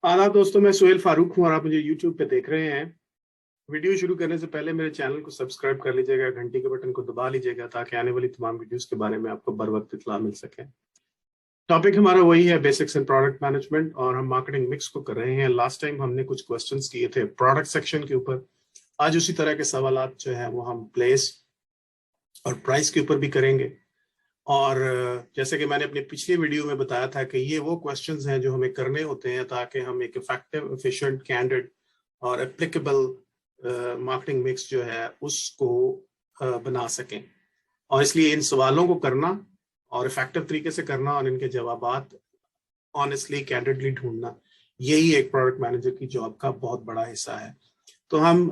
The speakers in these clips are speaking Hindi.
आदाब दोस्तों, मैं सुहेल फारूक हूँ और आप मुझे YouTube पे देख रहे हैं। वीडियो शुरू करने से पहले मेरे चैनल को सब्सक्राइब कर लीजिएगा, घंटी के बटन को दबा लीजिएगा ताकि आने वाली तमाम वीडियोस के बारे में आपको बर वक्त इत्तला मिल सके। टॉपिक हमारा वही है, बेसिक्स इन प्रोडक्ट मैनेजमेंट, और हम मार्केटिंग मिक्स को कर रहे हैं। लास्ट टाइम हमने कुछ क्वेश्चंस किए थे प्रोडक्ट सेक्शन के ऊपर। आज उसी तरह के सवाल जो है वो हम प्लेस और प्राइस के ऊपर भी करेंगे। और जैसे कि मैंने अपनी पिछली वीडियो में बताया था कि ये वो क्वेश्चंस हैं जो हमें करने होते हैं ताकि हम एक इफेक्टिव, एफिशिएंट, कैंडिड और एप्लीकेबल मार्केटिंग मिक्स जो है उसको बना सकें। और इसलिए इन सवालों को करना और इफेक्टिव तरीके से करना और इनके जवाबात ऑनेस्टली, कैंडिडली ढूंढना, यही एक प्रोडक्ट मैनेजर की जॉब का बहुत बड़ा हिस्सा है। तो हम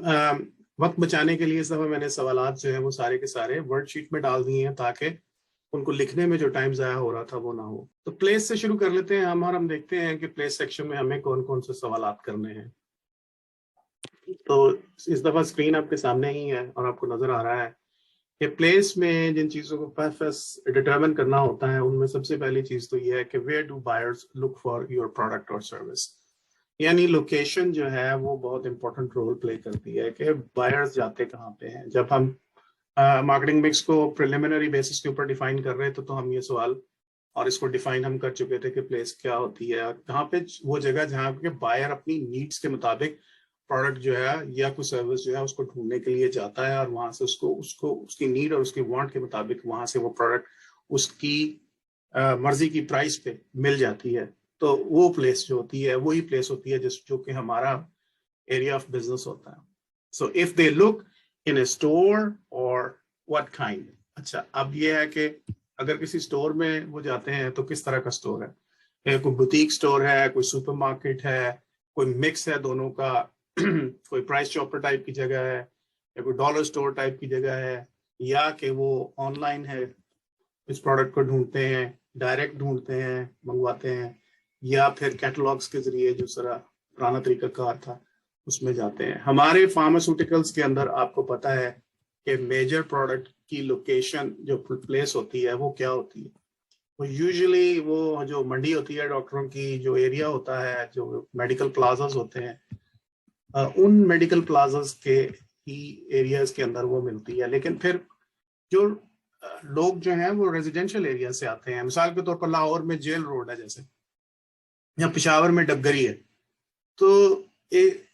वक्त बचाने के लिए इस दफा मैंने सवालात जो है वो सारे के सारे वर्डशीट में डाल दिए हैं ताकि उनको लिखने में जो टाइम ज़ाया हो रहा था वो ना हो। तो प्लेस से शुरू कर लेते हैं हम, और हम देखते हैं कि प्लेस सेक्शन में हमें कौन कौन से सवालात करने हैं। तो इस दफा स्क्रीन आपके सामने ही है और आपको नजर आ रहा है कि प्लेस में जिन चीज़ों को फर्स्ट डिटरमिन करना होता है उनमें सबसे पहली चीज़ तो ये है कि where do buyers look for your product और सर्विस। यानी लोकेशन जो है वो बहुत इंपॉर्टेंट रोल प्ले करती है कि बायर्स जाते कहाँ पे हैं। जब हम मार्केटिंग मिक्स को प्रिलिमिनरी बेसिस के ऊपर डिफाइन कर रहे थे तो हम ये सवाल और इसको डिफाइन हम कर चुके थे कि प्लेस क्या होती है और कहाँ पे वो जगह जहाँ पे बायर अपनी नीड्स के मुताबिक प्रोडक्ट जो है या कोई सर्विस जो है उसको ढूंढने के लिए जाता है और वहां से उसको उसको उसकी नीड और उसकी वांट के मुताबिक वहां से वो प्रोडक्ट उसकी मर्जी की प्राइस पे मिल जाती है। तो वो प्लेस जो होती है वही प्लेस होती है जो कि हमारा एरिया ऑफ बिजनेस होता है। So if they look in A store और व्हाट काइंड। अच्छा, अब ये है कि अगर किसी स्टोर में वो जाते हैं तो किस तरह का स्टोर है? कोई बुटीक स्टोर है, कोई सुपरमार्केट है, कोई मिक्स है दोनों का कोई प्राइस चॉपर टाइप की जगह है, या कोई डॉलर स्टोर टाइप की जगह है, या कि वो ऑनलाइन है, इस प्रोडक्ट को ढूंढते हैं, डायरेक्ट ढूंढते हैं, मंगवाते हैं, या फिर कैटलॉग्स के जरिए जो सारा पुराना तरीका कार था उसमें जाते हैं। हमारे फार्मास्यूटिकल्स के अंदर आपको पता है कि मेजर प्रोडक्ट की लोकेशन जो प्लेस होती है वो क्या होती है? वो यूजुअली वो जो मंडी होती है डॉक्टरों की, जो एरिया होता है, जो मेडिकल प्लाजास होते हैं, उन मेडिकल प्लाजास के ही एरियाज के अंदर वो मिलती है। लेकिन फिर जो लोग जो हैं वो रेजिडेंशियल एरिया से आते हैं, मिसाल के तौर पर लाहौर में जेल रोड है जैसे, या पिशावर में डबगरी है, तो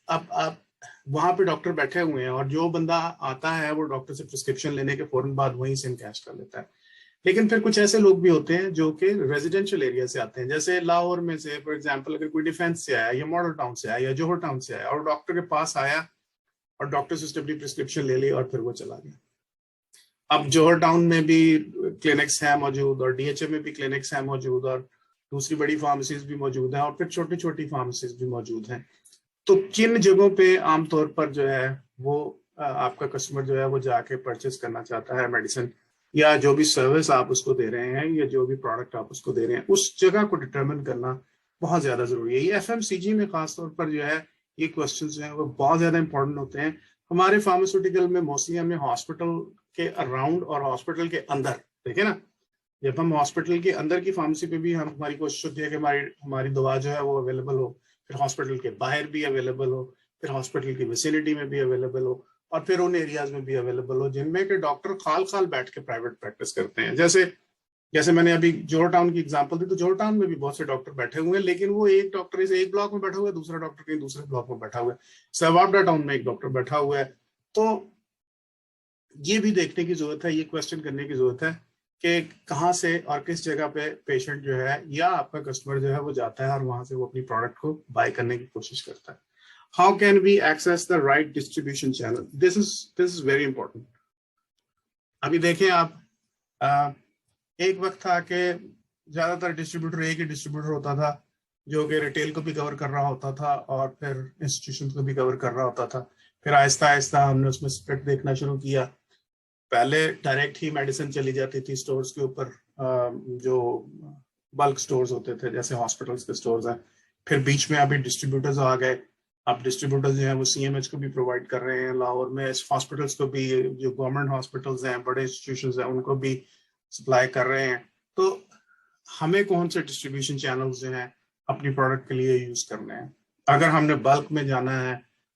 आप वहां पे डॉक्टर बैठे हुए हैं और जो बंदा आता है वो डॉक्टर से प्रिस्क्रिप्शन लेने के फौरन बाद वहीं से कैश कर लेता है। लेकिन फिर कुछ ऐसे लोग भी होते हैं जो कि रेजिडेंशियल एरिया से आते हैं, जैसे लाहौर में से फॉर एग्जांपल अगर कोई डिफेंस से आया या मॉडल टाउन से आया या जोहर टाउन से आया और डॉक्टर के पास आया और डॉक्टर से उसने अपनी प्रिस्क्रिप्शन ले ली और फिर वो चला गया। अब जोहर टाउन में भी क्लिनिक्स हैं मौजूद और डीएचए में भी क्लिनिक्स हैं मौजूद और दूसरी बड़ी फार्मेसीज भी मौजूद हैं और फिर छोटी छोटी फार्मेसीज भी मौजूद हैं। तो किन जगहों पे आमतौर पर जो है वो आपका कस्टमर जो है वो जाके परचेस करना चाहता है मेडिसिन या जो भी सर्विस आप उसको दे रहे हैं या जो भी प्रोडक्ट आप उसको दे रहे हैं, उस जगह को डिटरमिन करना बहुत ज्यादा जरूरी है। ये एफएमसीजी में खासतौर पर जो है ये क्वेश्चन जो है वो बहुत ज्यादा इंपॉर्टेंट होते हैं। हमारे फार्मास्यूटिकल में मोस्टली हमें हॉस्पिटल के अराउंड और हॉस्पिटल के अंदर, देखे ना, जब हम हॉस्पिटल के अंदर की फार्मेसी पे भी हमारी कोशिश होती है कि हमारी हमारी दवा जो है वो अवेलेबल हो, फिर हॉस्पिटल के बाहर भी अवेलेबल हो, फिर हॉस्पिटल की विसिनिटी में भी अवेलेबल हो, और फिर उन एरियाज में भी अवेलेबल हो जिनमें के डॉक्टर खाल खाल बैठ के प्राइवेट प्रैक्टिस करते हैं। जैसे जैसे मैंने अभी जोहर टाउन की एग्जांपल दी, तो जोहर टाउन में भी बहुत से डॉक्टर बैठे हुए हैं, लेकिन वो एक डॉक्टर इस एक ब्लॉक में बैठा हुआ है, दूसरा डॉक्टर कहीं दूसरे ब्लॉक में बैठा हुआ है, सवाबडा टाउन में एक डॉक्टर बैठा हुआ है। तो ये भी देखने की जरूरत है, ये क्वेश्चन करने की जरूरत है कि कहाँ से और किस जगह पे पेशेंट जो है या आपका कस्टमर जो है वो जाता है और वहां से वो अपनी प्रोडक्ट को बाय करने की कोशिश करता है। How can we access the right distribution channel? This is very important. अभी देखें आप, एक वक्त था कि ज्यादातर डिस्ट्रीब्यूटर एक ही डिस्ट्रीब्यूटर होता था जो कि रिटेल को भी कवर कर रहा होता था और फिर इंस्टीट्यूशन को भी कवर कर रहा होता था। फिर आहिस्ता आहिस्ता हमने उसमें स्प्लिट देखना शुरू किया। पहले डायरेक्ट ही मेडिसिन चली जाती थी स्टोर्स के ऊपर, जो बल्क स्टोर्स होते थे जैसे हॉस्पिटल्स के स्टोर्स हैं। फिर बीच में अभी डिस्ट्रीब्यूटर्स आ गए। अब डिस्ट्रीब्यूटर्स जो है वो सीएमएच को भी प्रोवाइड कर रहे हैं, लाहौर में हॉस्पिटल्स को भी, जो गवर्नमेंट हॉस्पिटल्स हैं, बड़े इंस्टीट्यूशंस हैं, उनको भी सप्लाई कर रहे हैं। तो हमें कौन से डिस्ट्रीब्यूशन चैनल्स जो हैं अपनी प्रोडक्ट के लिए यूज करने हैं? अगर हमने बल्क में जाना है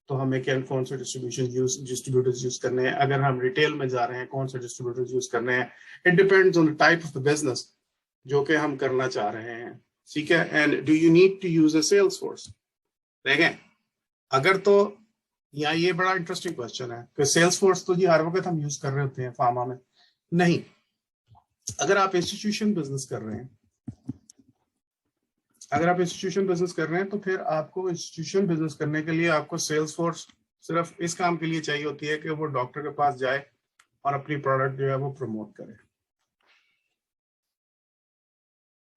तो हमें कौन से डिस्ट्रीब्यूटर्स यूज करने हैं, अगर हम रिटेल में जा रहे हैं कौन से डिस्ट्रीब्यूटर्स यूज करने हैं। It depends on the type of the business जो कि हम करना चाह रहे हैं, ठीक है। And do you need to use a sales force? देखें, अगर तो यहाँ ये बड़ा इंटरेस्टिंग क्वेश्चन है कि सेल्स फोर्स तो जी हर वक्त हम यूज कर रहे होते हैं फार्मा में, नहीं। अगर आप इंस्टीट्यूशन बिजनेस कर रहे हैं, अगर आप इंस्टीट्यूशन बिजनेस कर रहे हैं तो फिर आपको इंस्टीट्यूशन बिजनेस करने के लिए आपको सेल्स फोर्स सिर्फ इस काम के लिए चाहिए होती है कि वो डॉक्टर के पास जाए और अपनी प्रोडक्ट जो है वो प्रमोट करे।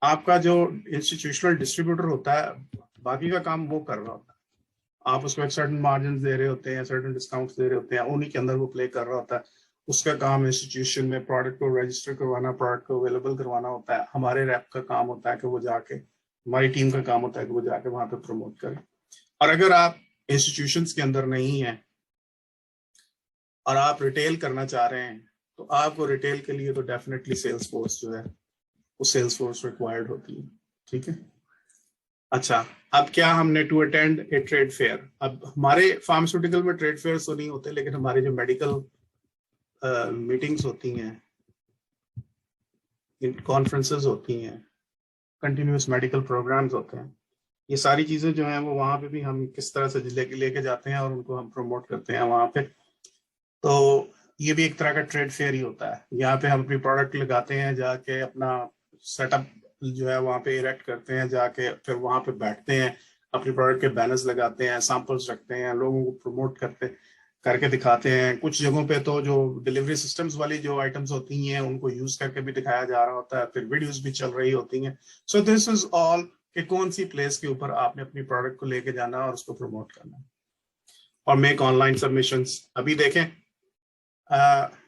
आपका जो इंस्टीट्यूशनल डिस्ट्रीब्यूटर होता है बाकी का काम वो कर रहा होता है, आप उसको एक सर्टेन मार्जिन दे रहे होते हैं, सर्टेन डिस्काउंट्स दे रहे होते हैं, उन्हीं के अंदर वो प्ले कर रहा होता है। उसका काम इंस्टीट्यूशन में प्रोडक्ट को रजिस्टर करवाना, प्रोडक्ट को अवेलेबल करवाना होता है। हमारे रैप का काम होता है कि वो जाके, हमारी टीम का काम होता है कि वो जाके वहां पे प्रमोट करें। और अगर आप इंस्टीट्यूशंस के अंदर नहीं है और आप रिटेल करना चाह रहे हैं तो आपको रिटेल के लिए तो डेफिनेटली सेल्स फोर्स जो है वो सेल्स फोर्स रिक्वायर्ड होती है, ठीक है। अच्छा, अब क्या हमने to attend a trade fair, अब हमारे फार्मास्यूटिकल में ट्रेड फेयर तो नहीं होते, लेकिन हमारे जो मेडिकल मीटिंग्स होती हैं, कॉन्फ्रेंसेस होती हैं, कंटिन्यूस मेडिकल प्रोग्राम्स होते हैं, ये सारी चीजें जो हैं वो वहाँ पे भी हम किस तरह से लेके जाते हैं और उनको हम प्रमोट करते हैं वहाँ पे। तो ये भी एक तरह का ट्रेड फेयर ही होता है। यहाँ पे हम अपनी प्रोडक्ट लगाते हैं, जाके अपना सेटअप जो है वहाँ पे इरेक्ट करते हैं, जाके फिर वहाँ पे बैठते हैं, अपनी प्रोडक्ट के बैनर्स लगाते हैं, सैंपल्स रखते हैं, लोगों को प्रमोट करके दिखाते हैं। कुछ जगहों पे तो जो डिलीवरी सिस्टम्स वाली जो आइटम्स होती हैं उनको यूज करके भी दिखाया जा रहा होता है, फिर वीडियोस भी चल रही होती हैं। सो दिस इज ऑल कि कौन सी प्लेस के ऊपर आपने अपनी प्रोडक्ट को लेके जाना और उसको प्रमोट करना। और मेक ऑनलाइन सबमिशंस, अभी देखें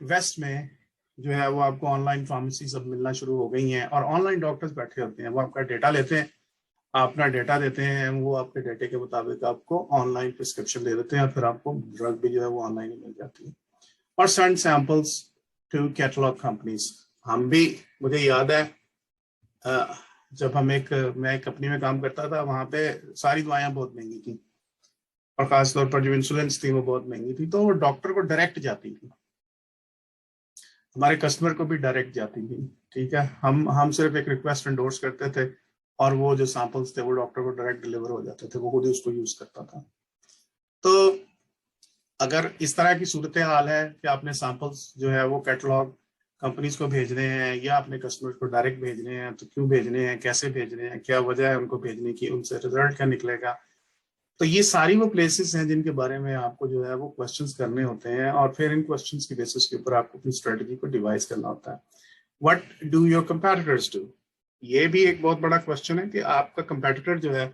वेस्ट में जो है वो आपको ऑनलाइन फार्मेसी सब मिलना शुरू हो गई हैं और ऑनलाइन डॉक्टर्स बैठे होते हैं, वो आपका डेटा लेते हैं, आप अपना डेटा देते हैं, वो आपके डेटे के मुताबिक आपको ऑनलाइन प्रिस्क्रिप्शन दे देते हैं और फिर आपको ड्रग भी जो है वो ऑनलाइन ही मिल जाती है। और send samples to catalog companies. हम भी, मुझे याद है जब मैं एक कंपनी में काम करता था, वहां पे सारी दवाइयां बहुत महंगी थी और खासतौर पर जो इंसुलिन थी वो बहुत महंगी थी, तो वो डॉक्टर को डायरेक्ट जाती थी, हमारे कस्टमर को भी डायरेक्ट जाती थी, ठीक है। हम सिर्फ एक रिक्वेस्ट एंडोर्स करते थे और वो जो सैंपल्स थे वो डॉक्टर को डायरेक्ट डिलीवर हो जाते थे, वो खुद ही उसको यूज करता था। तो अगर इस तरह की सूरत हाल है कि आपने सैंपल्स जो है वो कैटलॉग कंपनीज को भेजने हैं या अपने कस्टमर्स को डायरेक्ट भेजने हैं, तो क्यों भेजने हैं, कैसे भेजने हैं, क्या वजह है उनको भेजने की, उनसे रिजल्ट क्या निकलेगा, तो ये सारी वो प्लेसेस हैं जिनके बारे में आपको जो है वो क्वेश्चंस करने होते हैं और फिर इन क्वेश्चंस की बेसिस के ऊपर आपको अपनी स्ट्रेटजी को डिवाइस करना होता है। What do your competitors do, ये भी एक बहुत बड़ा क्वेश्चन है कि आपका कंपेटिटर जो है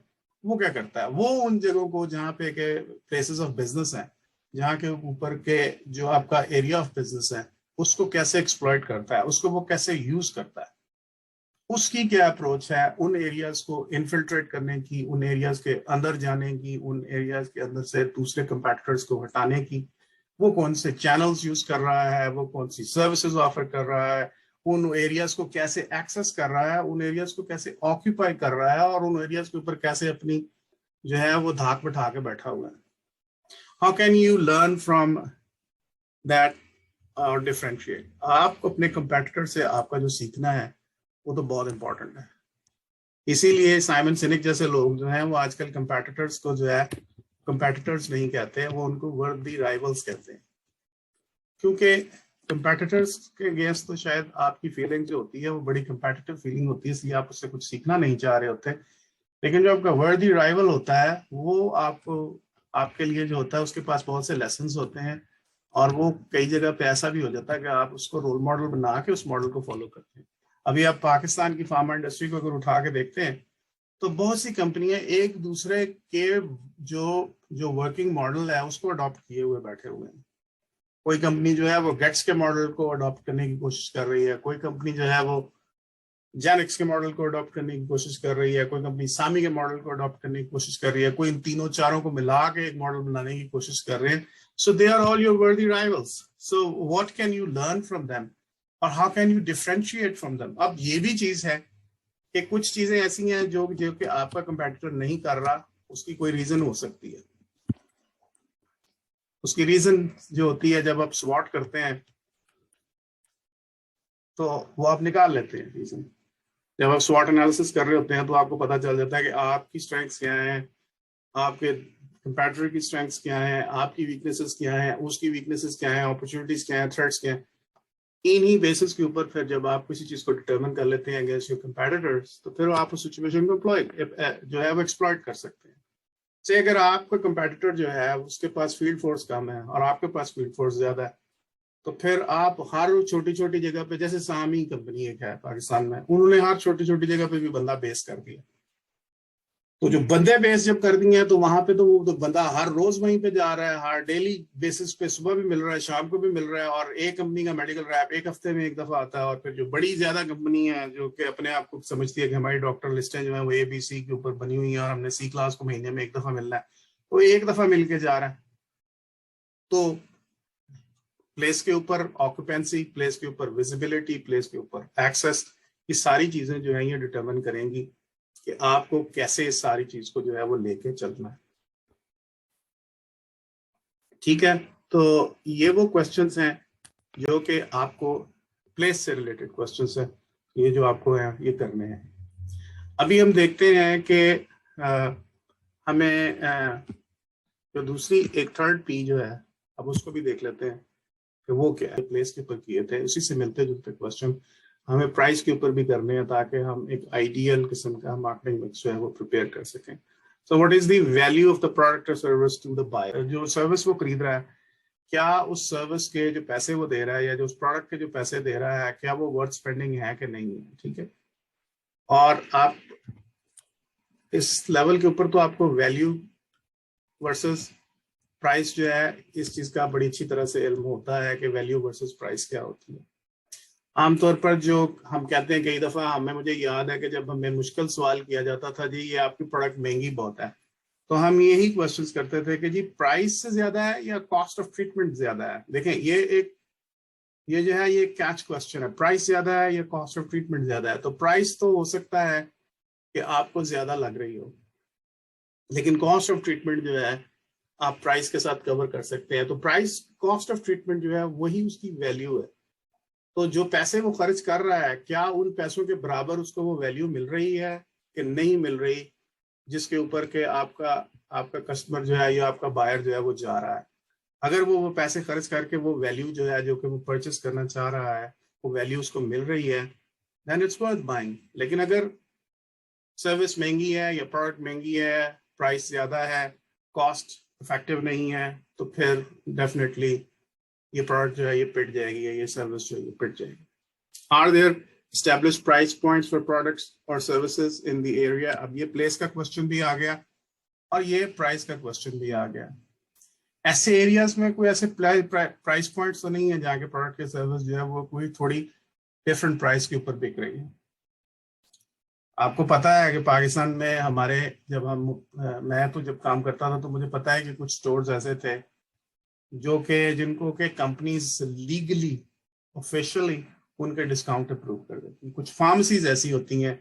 वो क्या करता है। वो उन जगहों को जहाँ पे के प्लेसेस ऑफ बिजनेस है, जहाँ के ऊपर के जो आपका एरिया ऑफ बिजनेस है, उसको कैसे एक्सप्लॉइट करता है, उसको वो कैसे यूज करता है, उसकी क्या अप्रोच है उन एरियाज को इन्फिल्ट्रेट करने की, उन एरियाज के अंदर जाने की, उन एरियाज के अंदर से दूसरे कंपेटिटर्स को हटाने की, वो कौन से चैनल्स यूज कर रहा है, वो कौन सी सर्विसेज ऑफर कर रहा है, उन एरियाज को कैसे एक्सेस कर रहा है, उन एरियाज को कैसे ऑक्यूपाई कर रहा है और उन एरियाज के ऊपर कैसे अपनी जो है वो धाक बैठा के बैठा हुआ है। How can you learn from that और डिफरेंशिएट। आपको अपने कंपेटिटर से आपका जो सीखना है वो तो बहुत इंपॉर्टेंट है। इसीलिए साइमन सिनिक जैसे लोग जो हैं वो आजकल कंपेटिटर्स को जो है कंपेटिटर्स नहीं कहते हैं, वो उनको वर्दी राइवल्स कहते हैं, क्योंकि कंपेटिटर्स के अगेंस्ट तो शायद आपकी फीलिंग जो होती है वो बड़ी कंपेटिटिव फीलिंग होती है, इसलिए आप उससे कुछ सीखना नहीं चाह रहे होते। लेकिन जो आपका वर्दी राइवल होता है वो आपको, आपके लिए जो होता है उसके पास बहुत से लेसन्स होते हैं और वो कई जगह पे ऐसा भी हो जाता है कि आप उसको रोल मॉडल बना के उस मॉडल को फॉलो करते हैं। अभी आप पाकिस्तान की फार्मा इंडस्ट्री को अगर उठा के देखते हैं तो बहुत सी कंपनियां एक दूसरे के जो वर्किंग मॉडल है उसको अडॉप्ट किए हुए बैठे हुए हैं। कोई कंपनी जो है वो गेट्स के मॉडल को अडॉप्ट करने की कोशिश कर रही है, कोई कंपनी जो है वो जेनिक्स के मॉडल को अडॉप्ट करने की कोशिश कर रही है, कोई कंपनी सामी के मॉडल को अडॉप्ट करने की कोशिश कर रही है, कोई इन तीनों चारों को मिला के एक मॉडल बनाने की कोशिश कर रहे हैं। So they are all your worthy rivals, so what can you learn from them और how can you differentiate from them. अब ये भी चीज है कि कुछ चीजें ऐसी हैं जो कि आपका कंपेटिटर नहीं कर रहा उसकी कोई रीजन हो सकती है। उसकी रीजन जो होती है, जब आप स्वॉट करते हैं तो वो आप निकाल लेते हैं रीजन। जब आप स्वॉट एनालिसिस कर रहे होते हैं तो आपको पता चल जाता है कि आपकी स्ट्रेंथ्स क्या हैं, आपके कंपैटिटर की स्ट्रेंथ्स क्या है, आपकी वीकनेसेस क्या है, उसकी वीकनेसेस क्या है, अपॉर्चुनिटीज क्या है, थ्रेट्स क्या है। इन्हीं बेसिस के ऊपर फिर जब आप किसी चीज को डिटरमिन कर लेते हैं अगेंस्ट योर कंपैटिटर्स, तो फिर आप उस सिचुएशन को जो है वो एक्सप्लॉइट कर सकते हैं। से अगर आपका कंपैटिटर जो है उसके पास फील्ड फोर्स कम है और आपके पास फील्ड फोर्स ज्यादा है, तो फिर आप हर छोटी छोटी जगह पे, जैसे सामी कंपनी एक है पाकिस्तान में, उन्होंने हर छोटी छोटी जगह पे भी बंदा बेस कर दिया। तो जो बंदे बेस जब कर दिए हैं तो वहां पे तो वो तो बंदा हर रोज वहीं पे जा रहा है, हर डेली बेसिस पे, सुबह भी मिल रहा है, शाम को भी मिल रहा है। और एक कंपनी का मेडिकल रैप एक हफ्ते में एक दफा आता है। और फिर जो बड़ी ज्यादा कंपनी है जो कि अपने आप को समझती है कि हमारी डॉक्टर लिस्टें जो है वो ABC के ऊपर बनी हुई है और हमने C क्लास को महीने में एक दफा मिलना है, वो एक दफा मिल के जा रहा है। तो प्लेस के ऊपर ऑक्यूपेंसी, प्लेस के ऊपर विजिबिलिटी, प्लेस के ऊपर एक्सेस, ये सारी चीजें जो है ये डिटरमिन करेंगी कि आपको कैसे इस सारी चीज को जो है वो लेके चलना है। ठीक है, तो ये वो क्वेश्चंस हैं जो कि आपको प्लेस से रिलेटेड क्वेश्चंस है, ये जो आपको है ये करने हैं। अभी हम देखते हैं कि हमें जो दूसरी एक थर्ड P जो है, अब उसको भी देख लेते हैं कि वो क्या है। प्लेस के ऊपर किए थे, उसी से मिलते जुलते क्वेश्चन हमें प्राइस के ऊपर भी करने हैं, ताकि हम एक आइडियल किस्म का मार्केटिंग मिक्स जो है वो प्रिपेयर कर सकें। So what is the value of the product और सर्विस टू द बायर। जो सर्विस वो खरीद रहा है, क्या उस सर्विस के जो पैसे वो दे रहा है या जो उस प्रोडक्ट के जो पैसे दे रहा है, क्या वो वर्थ स्पेंडिंग है कि नहीं है। ठीक है, और आप इस लेवल के ऊपर तो आपको वैल्यू वर्सेस प्राइस जो है, इस चीज का बड़ी अच्छी तरह से इल्म होता है कि वैल्यू वर्सेस प्राइस क्या होती है। आमतौर पर जो हम कहते हैं, कई दफा मुझे याद है कि जब हमें मुश्किल सवाल किया जाता था, जी ये आपकी प्रोडक्ट महंगी बहुत है, तो हम यही क्वेश्चंस करते थे कि जी प्राइस से ज्यादा है या कॉस्ट ऑफ ट्रीटमेंट ज्यादा है। देखें, ये जो है ये कैच क्वेश्चन है, प्राइस ज्यादा है या कॉस्ट ऑफ ट्रीटमेंट ज्यादा है। तो प्राइस तो हो सकता है कि आपको ज्यादा लग रही हो, लेकिन कॉस्ट ऑफ ट्रीटमेंट जो है आप प्राइस के साथ कवर कर सकते हैं। तो प्राइस, कॉस्ट ऑफ ट्रीटमेंट जो है वही उसकी वैल्यू है। तो जो पैसे वो खर्च कर रहा है, क्या उन पैसों के बराबर उसको वो वैल्यू मिल रही है कि नहीं मिल रही, जिसके ऊपर के आपका आपका कस्टमर जो है या आपका बायर जो है वो जा रहा है। अगर वो पैसे खर्च करके वो वैल्यू जो है जो कि वो परचेस करना चाह रहा है, वो वैल्यू उसको मिल रही है, देन इट्स वर्थ बाइंग। लेकिन अगर सर्विस महंगी है या प्रोडक्ट महंगी है, प्राइस ज्यादा है, कॉस्ट इफेक्टिव नहीं है, तो फिर डेफिनेटली ये प्रोडक्ट जो है ये पिट जाएगी या ये सर्विस जो है ये पिट जाएगी। Are there established price points for products or services in the area। अब ये प्लेस का क्वेश्चन भी आ गया और ये प्राइस का क्वेश्चन भी आ गया। ऐसे एरियाज में कोई ऐसे प्राइस पॉइंट्स तो नहीं है जहाँ के प्रोडक्ट के सर्विस जो है वो कोई थोड़ी डिफरेंट प्राइस के ऊपर बिक रही है। आपको पता है कि पाकिस्तान में हमारे, जब मैं तो जब काम करता था तो मुझे पता है कि कुछ स्टोर्स ऐसे थे जो कि जिनको के कंपनीज लीगली ऑफिशियली उनके डिस्काउंट अप्रूव कर देती। कुछ फार्मेसीज ऐसी होती हैं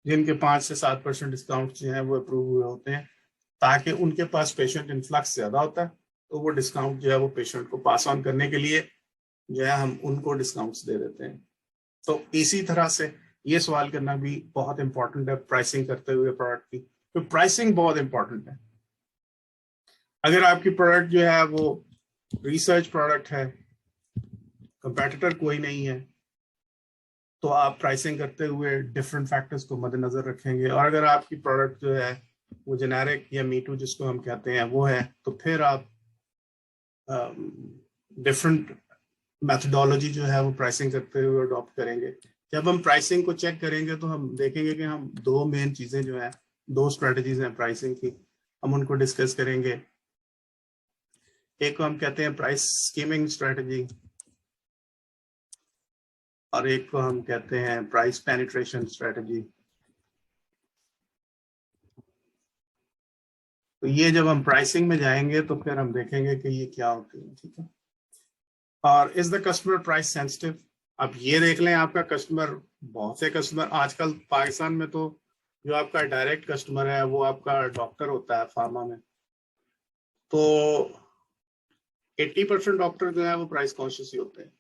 जिनके 5 से 7% डिस्काउंट जो है वो अप्रूव हुए होते हैं, ताकि उनके पास पेशेंट इन्फ्लक्स ज्यादा होता है, तो वो डिस्काउंट जो है वो पेशेंट को पास ऑन करने के लिए जो है हम उनको डिस्काउंट्स दे देते हैं। तो इसी तरह से ये सवाल करना भी बहुत इंपॉर्टेंट है प्राइसिंग करते हुए प्रोडक्ट की। तो प्राइसिंग बहुत इंपॉर्टेंट है। अगर आपकी प्रोडक्ट जो है वो रिसर्च प्रोडक्ट है, कंपेटिटर कोई नहीं है, तो आप प्राइसिंग करते हुए डिफरेंट फैक्टर्स को मद्देनजर रखेंगे। और अगर आपकी प्रोडक्ट जो है वो जेनेरिक या मीटू जिसको हम कहते हैं वो है, तो फिर आप डिफरेंट मेथडोलॉजी जो है वो प्राइसिंग करते हुए अडॉप्ट करेंगे। जब हम प्राइसिंग को चेक करेंगे तो हम देखेंगे कि हम दो मेन चीजें जो है, दो स्ट्रेटजीज हैं प्राइसिंग की, हम उनको डिस्कस करेंगे। एक को हम कहते हैं प्राइस स्कीमिंग स्ट्रेटजी और एक को हम कहते हैं प्राइस पेनिट्रेशन स्ट्रेटजी। तो ये जब हम प्राइसिंग में जाएंगे तो फिर हम देखेंगे कि ये क्या होती है। ठीक है, और is the customer price sensitive. अब ये देख लें, आपका कस्टमर, बहुत से कस्टमर आजकल पाकिस्तान में तो जो आपका डायरेक्ट कस्टमर है वो आपका डॉक्टर होता है फार्मा में, तो 80% डॉक्टर जो है वो प्राइस कॉन्शियस ही होते हैं,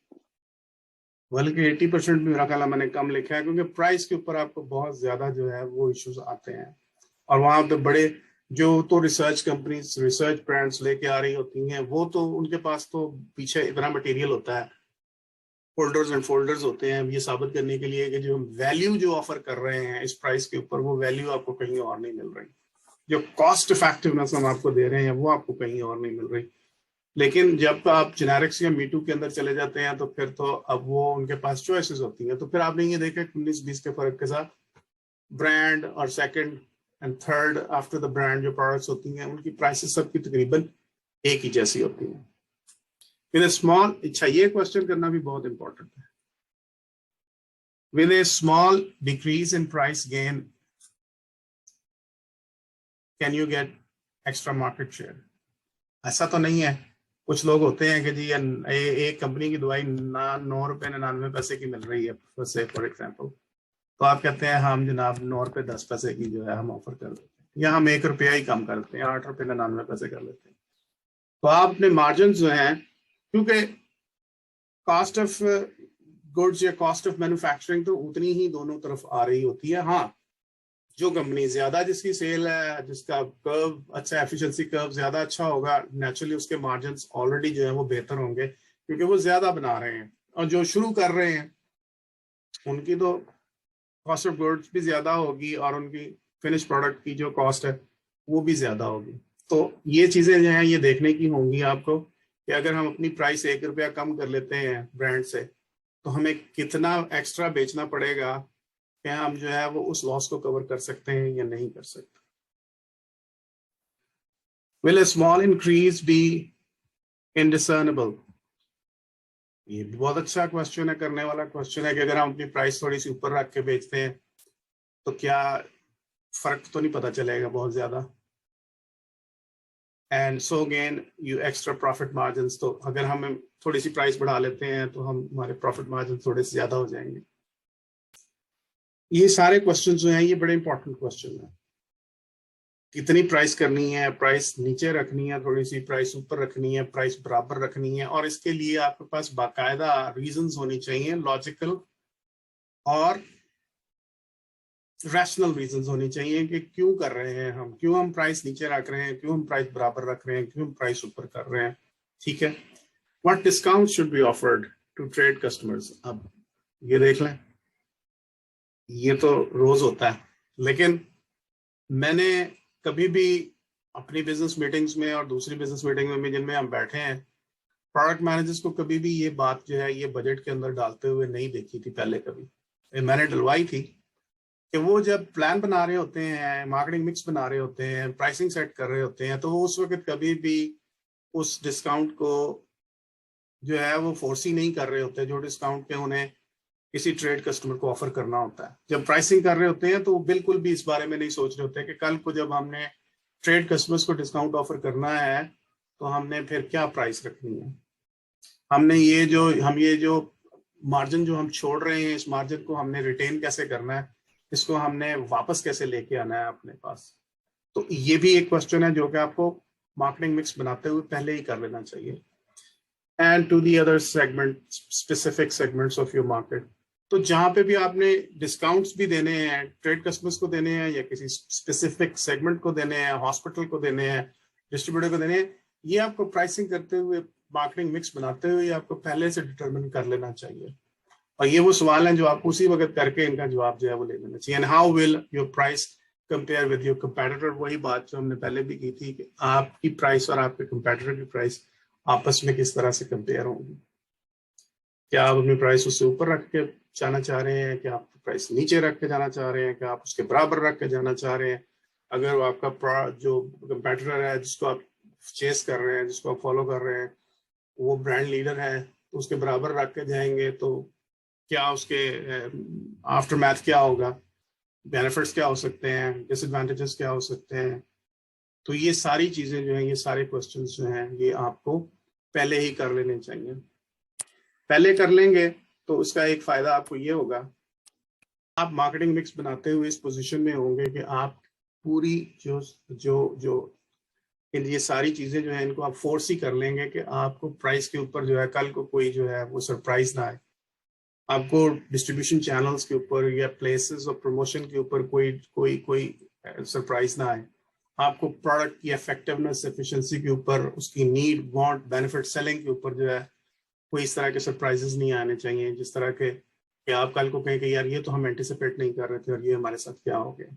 बल्कि 80% भी मेरा ख्याल मैंने कम लिखा है, क्योंकि प्राइस के ऊपर आपको बहुत ज्यादा जो है वो इश्यूज आते हैं। और वहां पे बड़े जो तो रिसर्च कंपनीज, रिसर्च ब्रांड्स लेके आ रही होती हैं, वो तो उनके पास तो पीछे इतना मटेरियल होता है, फोल्डर्स एंड फोल्डर्स होते हैं ये साबित करने के लिए कि जो वैल्यू जो ऑफर कर रहे हैं इस प्राइस के ऊपर, वो वैल्यू आपको कहीं और नहीं मिल रही। जो कॉस्ट इफेक्टिवनेस हम आपको दे रहे हैं वो आपको कहीं और नहीं मिल रही। लेकिन जब आप जेनेरिक्स या मीटू के अंदर चले जाते हैं तो फिर तो अब वो उनके पास चॉइसेस होती हैं। तो फिर आपने ये देखा 19-20 के फर्क के साथ ब्रांड और second and third after the brand जो प्रोडक्ट्स होती हैं उनकी प्राइसेस सबकी तकरीबन एक ही जैसी होती हैं। विद स्मॉल, अच्छा ये क्वेश्चन करना भी बहुत इंपॉर्टेंट है, with A small decrease in price gain can you get extra market share? ऐसा तो नहीं है। कुछ लोग होते हैं कि जी एक कंपनी की दवाई 9 रुपए 99 पैसे की मिल रही है फॉर एग्जाम्पल, तो आप कहते हैं हम जनाब 9 रुपए 10 पैसे की जो है हम ऑफर कर देते हैं, या हम 1 रुपया ही कम कर देते हैं, 8 रुपए 99 पैसे कर लेते हैं। तो आप अपने मार्जिन जो है, क्योंकि कॉस्ट ऑफ गुड्स या कॉस्ट ऑफ मैन्युफैक्चरिंग तो उतनी ही दोनों तरफ आ रही होती है। हाँ, जो कंपनी ज्यादा जिसकी सेल है, जिसका कर्व अच्छा, एफिशिएंसी कर्व ज्यादा अच्छा होगा, नेचुरली उसके मार्जिन ऑलरेडी जो है वो बेहतर होंगे क्योंकि वो ज्यादा बना रहे हैं। और जो शुरू कर रहे हैं उनकी तो कॉस्ट ऑफ गुड्स भी ज्यादा होगी और उनकी फिनिश प्रोडक्ट की जो कॉस्ट है वो भी ज्यादा होगी। तो ये चीजें जो है ये देखने की होंगी आपको कि अगर हम अपनी प्राइस 1 रुपया कम कर लेते हैं ब्रांड से, तो हमें कितना एक्स्ट्रा बेचना पड़ेगा, क्या हम जो है वो उस लॉस को कवर कर सकते हैं या नहीं कर सकते। Will a small increase be indiscernible? ये भी बहुत अच्छा क्वेश्चन है, करने वाला क्वेश्चन है कि अगर हम अपनी प्राइस थोड़ी सी ऊपर रख के बेचते हैं तो क्या फर्क तो नहीं पता चलेगा बहुत ज्यादा। And so gain you extra profit margin, तो अगर हम थोड़ी सी प्राइस बढ़ा लेते हैं तो हम हमारे प्रॉफिट मार्जिन थोड़े से ज्यादा हो जाएंगे। ये सारे क्वेश्चन जो हैं ये बड़े इंपॉर्टेंट क्वेश्चन है। कितनी प्राइस करनी है, प्राइस नीचे रखनी है, थोड़ी सी प्राइस ऊपर रखनी है, प्राइस बराबर रखनी है, और इसके लिए आपके पास बाकायदा रीजंस होनी चाहिए, लॉजिकल और रैशनल रीजंस होनी चाहिए कि क्यों कर रहे हैं हम, क्यों हम प्राइस नीचे रख रहे हैं, क्यों हम प्राइस बराबर रख रहे हैं, क्यों हम प्राइस ऊपर कर रहे हैं। ठीक है, what discount should be offered to trade customers? अब ये देख लें, ये तो रोज होता है, लेकिन मैंने कभी भी अपनी बिजनेस मीटिंग्स में और दूसरी बिजनेस मीटिंग में जिनमें हम बैठे हैं, प्रोडक्ट मैनेजर्स को कभी भी ये बात जो है ये बजट के अंदर डालते हुए नहीं देखी थी पहले कभी। मैंने डलवाई थी कि वो जब प्लान बना रहे होते हैं, मार्केटिंग मिक्स बना रहे होते हैं, प्राइसिंग सेट कर रहे होते हैं, तो वो उस वक्त कभी भी उस डिस्काउंट को जो है वो फोर्स ही नहीं कर रहे होते जो डिस्काउंट के उन्हें किसी ट्रेड कस्टमर को ऑफर करना होता है। जब प्राइसिंग कर रहे होते हैं तो वो बिल्कुल भी इस बारे में नहीं सोच रहे होते कि कल को जब हमने ट्रेड कस्टमर्स को डिस्काउंट ऑफर करना है तो हमने फिर क्या प्राइस रखनी है, हमने ये जो मार्जिन जो हम छोड़ रहे हैं इस मार्जिन को हमने रिटेन कैसे करना है, इसको हमने वापस कैसे लेके आना है अपने पास। तो ये भी एक क्वेश्चन है जो कि आपको मार्केटिंग मिक्स बनाते हुए पहले ही कर लेना चाहिए। And to the other segment, specific segments of your market, तो जहां पे भी आपने डिस्काउंट्स भी देने हैं, ट्रेड कस्टमर्स को देने हैं या किसी स्पेसिफिक सेगमेंट को देने हैं, हॉस्पिटल को देने हैं, डिस्ट्रीब्यूटर को देने हैं, ये आपको प्राइसिंग करते हुए, मार्केटिंग मिक्स बनाते हुए आपको पहले से डिटरमिन कर लेना चाहिए। और ये वो सवाल हैं जो आपको उसी वक्त करके इनका जवाब जो है वो ले लेना चाहिए। And how will your price compare with your competitor? वही बात जो हमने पहले भी की थी कि आपकी प्राइस और आपके कंपेटिटर की प्राइस आपस में किस तरह से कंपेयर होंगी। क्या आप अपनी प्राइस उससे ऊपर रख के जाना चाह रहे हैं, क्या आप प्राइस नीचे रख के जाना चाह रहे हैं, क्या आप उसके बराबर रख के जाना चाह रहे हैं? अगर आपका जो कंपेटिटर है जिसको आप चेस कर रहे हैं, जिसको आप फॉलो कर रहे हैं, वो ब्रांड लीडर है, तो उसके बराबर रख के जाएंगे तो क्या उसके आफ्टर मैथ क्या होगा, बेनिफिट्स क्या हो सकते हैं, डिसएडवांटेजेस क्या हो सकते हैं। तो ये सारी चीजें जो हैं, ये सारे क्वेश्चंस जो हैं ये आपको पहले ही कर लेने चाहिए। पहले कर लेंगे तो उसका एक फायदा आपको ये होगा आप मार्केटिंग मिक्स बनाते हुए इस पोजीशन में होंगे कि आप पूरी जो जो जो ये सारी चीजें जो है इनको आप फोर्स ही कर लेंगे कि आपको प्राइस के ऊपर जो है कल को कोई जो है वो सरप्राइज ना आए, आपको डिस्ट्रीब्यूशन चैनल्स के ऊपर या प्लेसेस ऑफ प्रमोशन के ऊपर कोई कोई कोई सरप्राइज ना आए, आपको प्रोडक्ट की इफेक्टिवनेस एफिशिएंसी के ऊपर, उसकी नीड वांट बेनिफिट सेलिंग के ऊपर जो है कोई इस तरह के सरप्राइजेस नहीं आने चाहिए जिस तरह के कि आप कल को कहें कि यार ये तो हम एंटिसिपेट नहीं कर रहे थे और ये हमारे साथ क्या हो गया।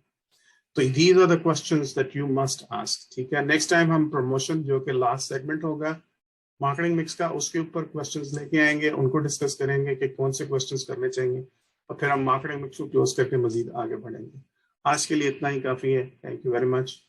तो these are the questions that you must ask. ठीक है, नेक्स्ट टाइम हम प्रमोशन जो कि लास्ट सेगमेंट होगा मार्केटिंग मिक्स का, उसके ऊपर क्वेश्चंस लेके आएंगे, उनको डिस्कस करेंगे कि कौन से क्वेश्चंस करने चाहिए और फिर हम मार्केटिंग मिक्स को क्लोज करके मजीद आगे बढ़ेंगे। आज के लिए इतना ही काफी है। Thank you very much.